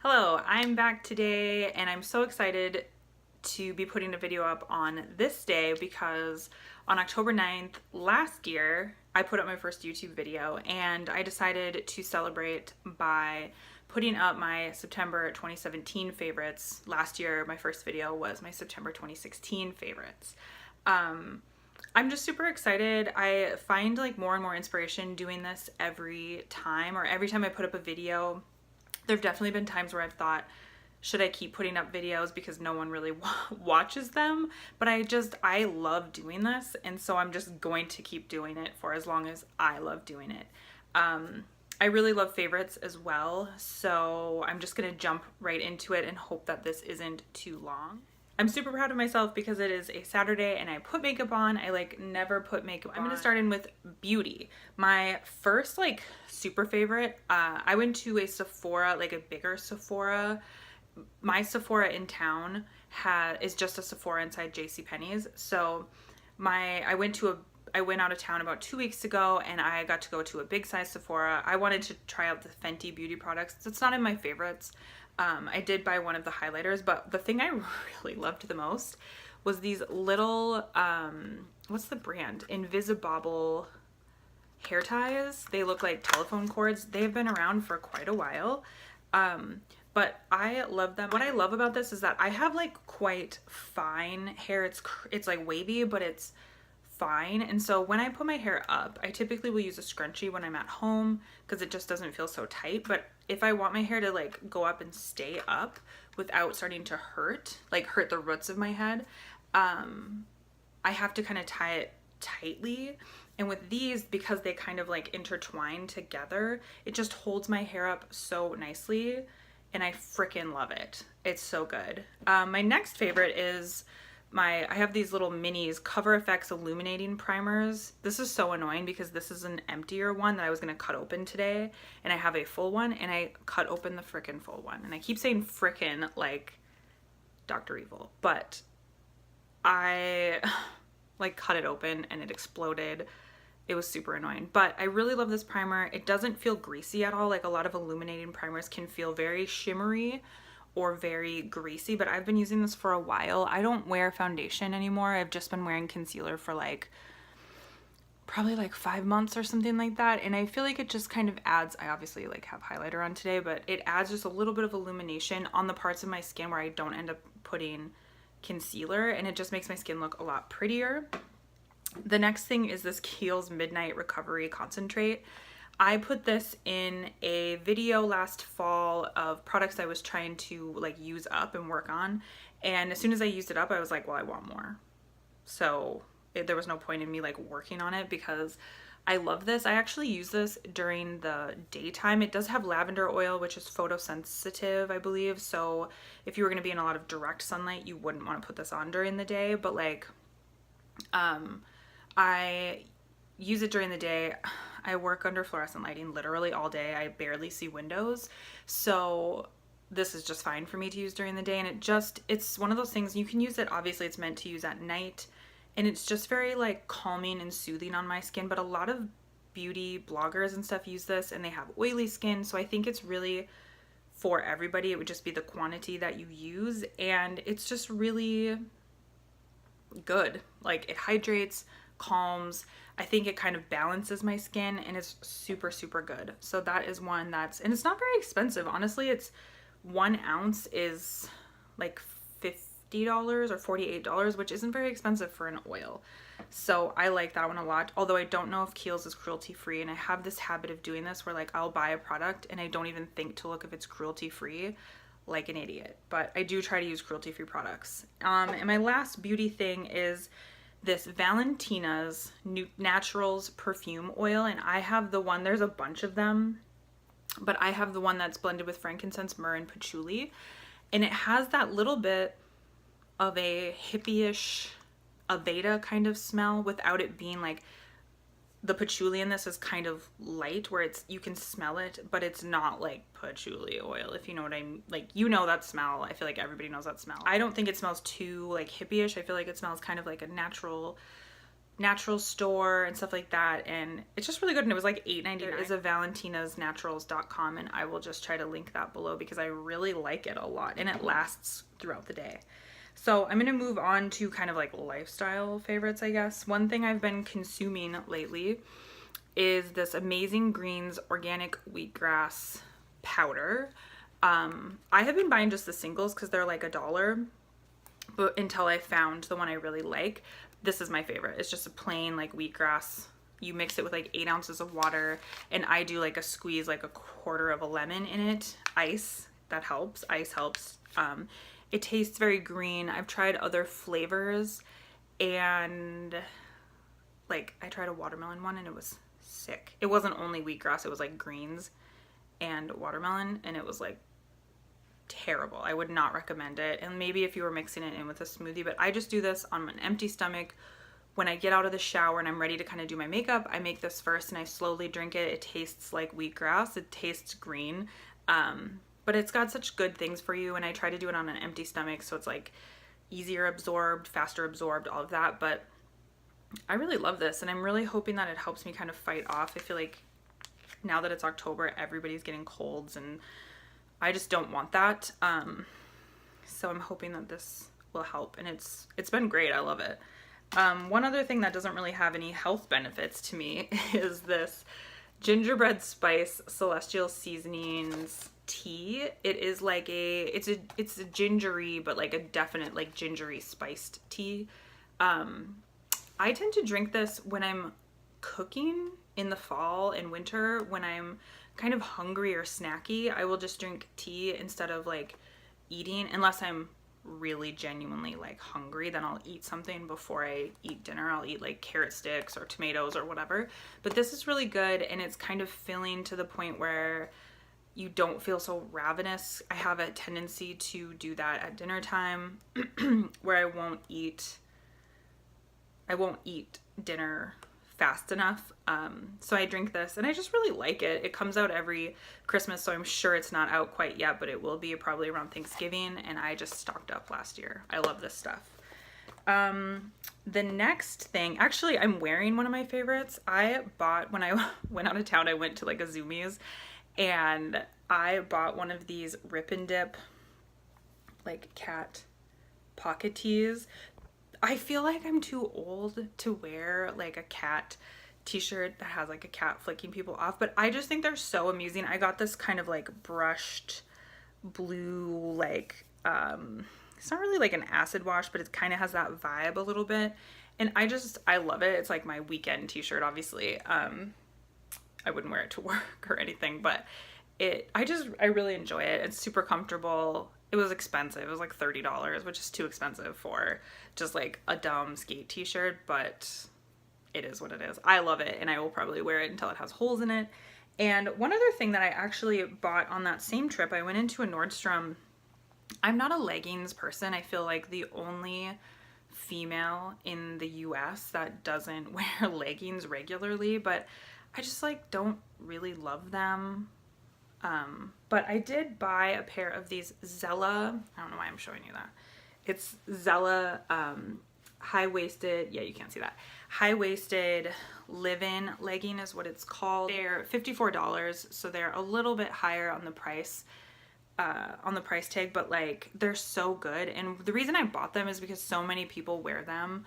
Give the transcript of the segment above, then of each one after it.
Hello, I'm back today and I'm so excited to be putting a video up on this day because on October 9th last year I put up my first YouTube video and I decided to celebrate by putting up my September 2017 favorites. Last year my first video was my September 2016 favorites. I'm just super excited. I find like more and more inspiration doing this every time, or every time I put up a video. There've definitely been times where I've thought, should I keep putting up videos because no one really watches them? But I love doing this, and so I'm just going to keep doing it for as long as I love doing it. I really love favorites as well, so I'm just gonna jump right into it and hope that this isn't too long. I'm super proud of myself because it is a Saturday and I put makeup on. I like never put makeup on. I'm gonna start in with beauty. My first like super favorite, I went to a Sephora, like a bigger Sephora. My Sephora in town is just a Sephora inside JCPenney's. So I went out of town about 2 weeks ago and I got to go to a big size Sephora. I wanted to try out the Fenty beauty products. It's not in my favorites. I did buy one of the highlighters, but the thing I really loved the most was these little, what's the brand? Invisibobble hair ties. They look like telephone cords. They've been around for quite a while, but I love them. What I love about this is that I have like quite fine hair. It's like wavy, but it's fine. And so when I put my hair up, I typically will use a scrunchie when I'm at home because it just doesn't feel so tight. But if I want my hair to like go up and stay up without starting to hurt the roots of my head, I have to kind of tie it tightly. And with these, because they kind of like intertwine together, it just holds my hair up so nicely and I freaking love it. It's so good. My next favorite is I have these little minis Cover FX illuminating primers. This is so annoying because this is an emptier one that I was gonna cut open today, and I have a full one and I cut open the frickin' full one. And I keep saying frickin' like Dr. Evil, but I like cut it open and it exploded. It was super annoying, but I really love this primer. It doesn't feel greasy at all. Like a lot of illuminating primers can feel very shimmery or very greasy, but I've been using this for a while. I don't wear foundation anymore. I've just been wearing concealer for like probably like 5 months or something like that, and I feel like it just kind of adds, I obviously like have highlighter on today, but it adds just a little bit of illumination on the parts of my skin where I don't end up putting concealer, and it just makes my skin look a lot prettier. The next thing is this Kiehl's Midnight Recovery Concentrate. I put this in a video last fall of products I was trying to like use up and work on, and as soon as I used it up I was like, well, I want more. So there was no point in me like working on it because I love this. I actually use this during the daytime. It does have lavender oil, which is photosensitive, I believe, so if you were going to be in a lot of direct sunlight you wouldn't want to put this on during the day, but like I use it during the day. I work under fluorescent lighting literally all day. I barely see windows, so this is just fine for me to use during the day. And it's one of those things you can use it, obviously it's meant to use at night, and it's just very like calming and soothing on my skin. But a lot of beauty bloggers and stuff use this and they have oily skin, so I think it's really for everybody. It would just be the quantity that you use, and it's just really good. Like it hydrates, calms. I think it kind of balances my skin, and it's super, super good. So that is one and it's not very expensive. Honestly, it's 1 ounce is like $50 or $48, which isn't very expensive for an oil. So I like that one a lot. Although I don't know if Kiehl's is cruelty free, and I have this habit of doing this where like I'll buy a product and I don't even think to look if it's cruelty free, like an idiot. But I do try to use cruelty free products. And my last beauty thing is this Valentina's Naturals perfume oil, and I have the one, there's a bunch of them, but I have the one that's blended with frankincense, myrrh, and patchouli, and it has that little bit of a hippie-ish Aveda kind of smell without it being like, the patchouli in this is kind of light where you can smell it, but it's not like patchouli oil, if you know what I mean. Like, you know that smell. I feel like everybody knows that smell. I don't think it smells too like hippie-ish. I feel like it smells kind of like a natural natural store and stuff like that, and it's just really good. And it was like $8.99. There is a valentinasnaturals.com, and I will just try to link that below because I really like it a lot, and it lasts throughout the day. So I'm gonna move on to kind of like lifestyle favorites, I guess. One thing I've been consuming lately is this Amazing Greens organic wheatgrass powder. I have been buying just the singles because they're like $1, but until I found the one I really like. This is my favorite. It's just a plain like wheatgrass. You mix it with like 8 ounces of water, and I do like a squeeze, like a quarter of a lemon in it. Ice, that helps. Ice helps. It tastes very green. I've tried other flavors, and like I tried a watermelon one and it was sick. It wasn't only wheatgrass, it was like greens and watermelon, and it was like terrible. I would not recommend it. And maybe if you were mixing it in with a smoothie, but I just do this on an empty stomach when I get out of the shower and I'm ready to kind of do my makeup. I make this first and I slowly drink it. It tastes like wheatgrass. It tastes green, but it's got such good things for you, and I try to do it on an empty stomach so it's like easier absorbed, faster absorbed, all of that. But I really love this, and I'm really hoping that it helps me kind of fight off. I feel like now that it's October, everybody's getting colds, and I just don't want that. So I'm hoping that this will help, and it's been great. I love it. One other thing that doesn't really have any health benefits to me is this Gingerbread Spice Celestial Seasonings tea. It is like it's a gingery, but like a definite like gingery spiced tea. I tend to drink this when I'm cooking in the fall and winter. When I'm kind of hungry or snacky, I will just drink tea instead of like eating, unless I'm really genuinely like hungry. Then I'll eat something before I eat dinner. I'll eat like carrot sticks or tomatoes or whatever. But this is really good, and it's kind of filling to the point where you don't feel so ravenous. I have a tendency to do that at dinner time where I won't eat dinner fast enough. So I drink this, and I just really like it. It comes out every Christmas, so I'm sure it's not out quite yet, but it will be probably around Thanksgiving, and I just stocked up last year. I love this stuff. The next thing, actually, I'm wearing one of my favorites. I bought, when I went out of town, I went to like a Zoomies, and I bought one of these Rip and Dip like cat pocket tees. I feel like I'm too old to wear like a cat t-shirt that has like a cat flicking people off, but I just think they're so amusing. I got this kind of like brushed blue, like it's not really like an acid wash, but it kind of has that vibe a little bit, and I love it. It's like my weekend t-shirt, obviously. I wouldn't wear it to work or anything, but I really enjoy it. It's super comfortable. It was expensive. It was like $30, which is too expensive for just like a dumb skate t-shirt, but it is what it is. I love it, and I will probably wear it until it has holes in it. And one other thing that I actually bought on that same trip, I went into a Nordstrom. I'm not a leggings person. I feel like the only female in the US that doesn't wear leggings regularly, but I just like don't really love them. But I did buy a pair of these Zella, I don't know why I'm showing you that. It's Zella high-waisted, yeah, you can't see that. High-waisted live-in legging is what it's called. They're $54, so they're a little bit higher on the price tag, but like they're so good. And the reason I bought them is because so many people wear them.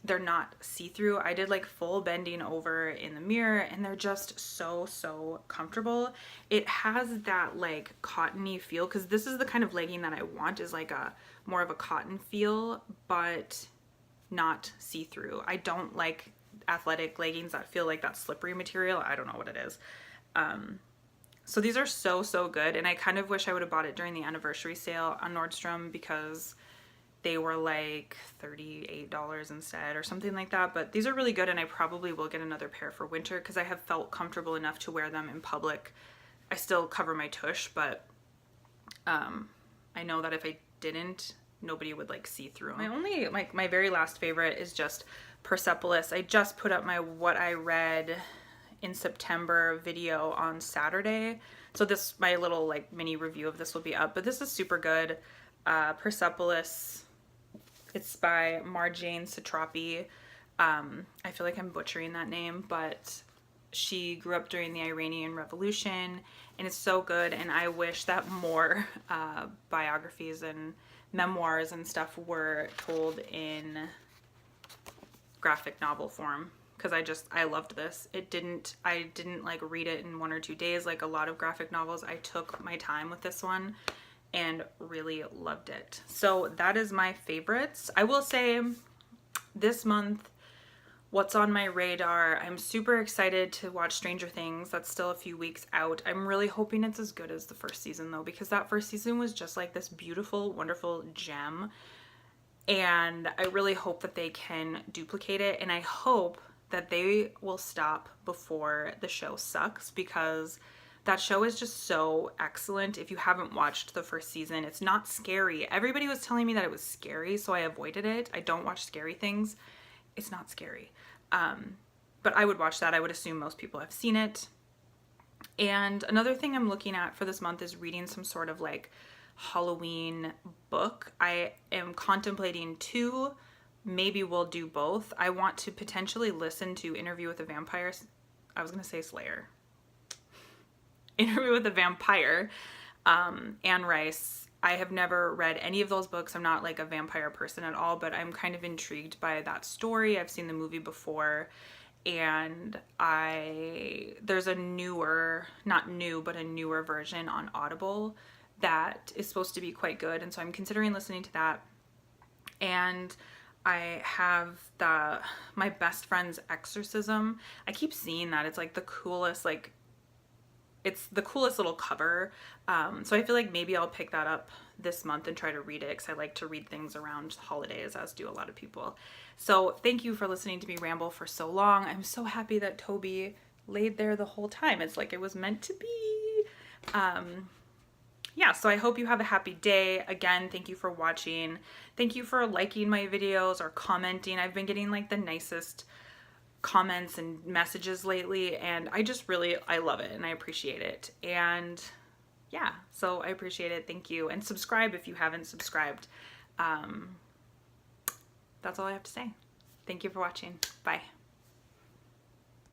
They're not see-through. I did like full bending over in the mirror, and they're just so comfortable. It has that like cottony feel, because this is the kind of legging that I want, is like a more of a cotton feel, but not see-through. I don't like athletic leggings that feel like that slippery material. I don't know what it is. So these are so good, and I kind of wish I would have bought it during the anniversary sale on Nordstrom, because they were like $38 instead or something like that. But these are really good, and I probably will get another pair for winter because I have felt comfortable enough to wear them in public. I still cover my tush, but I know that if I didn't, nobody would like see through them. My very last favorite is just Persepolis. I just put up my what I read in September video on Saturday, so my little like mini review of this will be up, but this is super good. Persepolis, it's by Marjane Satrapi. I feel like I'm butchering that name, but she grew up during the Iranian Revolution, and it's so good. And I wish that more biographies and memoirs and stuff were told in graphic novel form, because I loved this. I didn't like read it in 1 or 2 days like a lot of graphic novels. I took my time with this one and really loved it. So that is my favorites. I will say this month, what's on my radar, I'm super excited to watch Stranger Things. That's still a few weeks out. I'm really hoping it's as good as the first season though, because that first season was just like this beautiful, wonderful gem. And I really hope that they can duplicate it, and I hope that they will stop before the show sucks, because that show is just so excellent. If you haven't watched the first season, it's not scary. Everybody was telling me that it was scary, so I avoided it. I don't watch scary things. It's not scary. But I would watch that. I would assume most people have seen it. And another thing I'm looking at for this month is reading some sort of like Halloween book. I am contemplating 2. Maybe we'll do both. I want to potentially listen to Interview with a Vampire. I was going to say Slayer. Interview with a Vampire, Anne Rice. I have never read any of those books. I'm not like a vampire person at all, but I'm kind of intrigued by that story. I've seen the movie before, and there's a newer, not new, but a newer version on Audible that is supposed to be quite good, and so I'm considering listening to that. And I have my best friend's exorcism. I keep seeing that. It's like the coolest, like it's the coolest little cover. So I feel like maybe I'll pick that up this month and try to read it, because I like to read things around holidays, as do a lot of people. So thank you for listening to me ramble for so long. I'm so happy that Toby laid there the whole time. It's like it was meant to be. Yeah, so I hope you have a happy day. Again, thank you for watching. Thank you for liking my videos or commenting. I've been getting like the nicest comments and messages lately, and I love it and I appreciate it. And yeah, so I appreciate it. Thank you. And subscribe if you haven't subscribed. That's all I have to say. Thank you for watching. Bye.